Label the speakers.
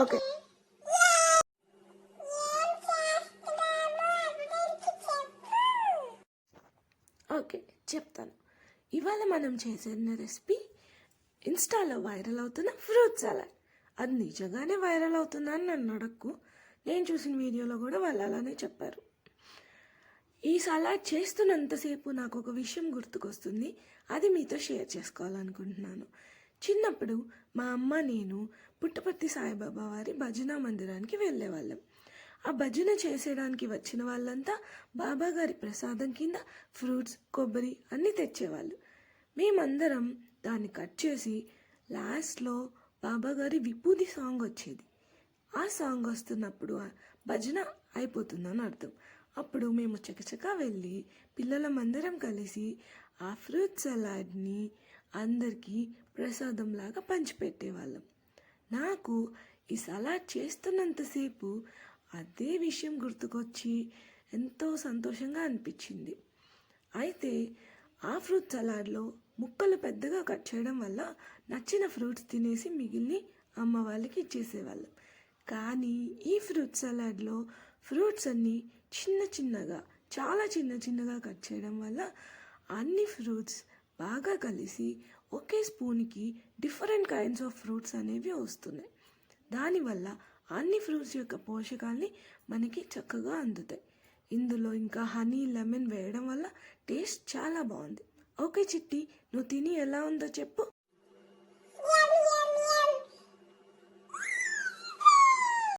Speaker 1: Okay okay చెప్తాను. ఇవాళ మనం చేసిన రెసిపీ ఇన్స్టాలో వైరల్ అవుతున్న ఫ్రూట్ సలాడ్. అది నిజంగానే వైరల్ అవుతుందని నన్ను అడక్కు, నేను చూసిన వీడియోలో కూడా వాళ్ళు అలానే చెప్పారు. ఈ సలాడ్ చేస్తున్నంతసేపు నాకు ఒక విషయం గుర్తుకొస్తుంది, అది మీతో షేర్ చేసుకోవాలనుకుంటున్నాను. చిన్నప్పుడు మా అమ్మ నేను పుట్టపర్తి సాయిబాబా వారి భజన మందిరానికి వెళ్ళేవాళ్ళం. ఆ భజన చేసేయడానికి వచ్చిన వాళ్ళంతా బాబా గారి ప్రసాదం కింద ఫ్రూట్స్, కొబ్బరి అన్నీ తెచ్చేవాళ్ళు. మేమందరం దాన్ని కట్ చేసి లాస్ట్లో బాబా గారి విభూది సాంగ్ వచ్చేది. ఆ సాంగ్ వస్తున్నప్పుడు భజన అయిపోతుందని అర్థం. అప్పుడు మేము చకచకా వెళ్ళి పిల్లలమందరం కలిసి ఆ ఫ్రూట్ సలాడ్ని అందరికీ ప్రసాదంలాగా పంచిపెట్టేవాళ్ళం. నాకు ఈ సలాడ్ చేస్తున్నంతసేపు అదే విషయం గుర్తుకొచ్చి ఎంతో సంతోషంగా అనిపించింది. అయితే ఆ ఫ్రూట్ సలాడ్లో ముక్కలు పెద్దగా కట్ చేయడం వల్ల నచ్చిన ఫ్రూట్స్ తినేసి మిగిలిన అమ్మ వాళ్ళకి ఇచ్చేసేవాళ్ళం. కానీ ఈ ఫ్రూట్ సలాడ్లో ఫ్రూట్స్ అన్నీ చిన్న చిన్నగా, చాలా చిన్న చిన్నగా కట్ చేయడం వల్ల అన్ని ఫ్రూట్స్ బాగా కలిసి ఒకే స్పూన్కి డిఫరెంట్ కైండ్స్ ఆఫ్ ఫ్రూట్స్ అనేవి వస్తున్నాయి. దానివల్ల అన్ని ఫ్రూట్స్ యొక్క పోషకాల్ని మనకి చక్కగా అందుతాయి. ఇందులో ఇంకా హనీ, లెమన్ వేయడం వల్ల టేస్ట్ చాలా బాగుంది. ఓకే చిట్టి, నువ్వు తిని ఎలా ఉందో చెప్పు.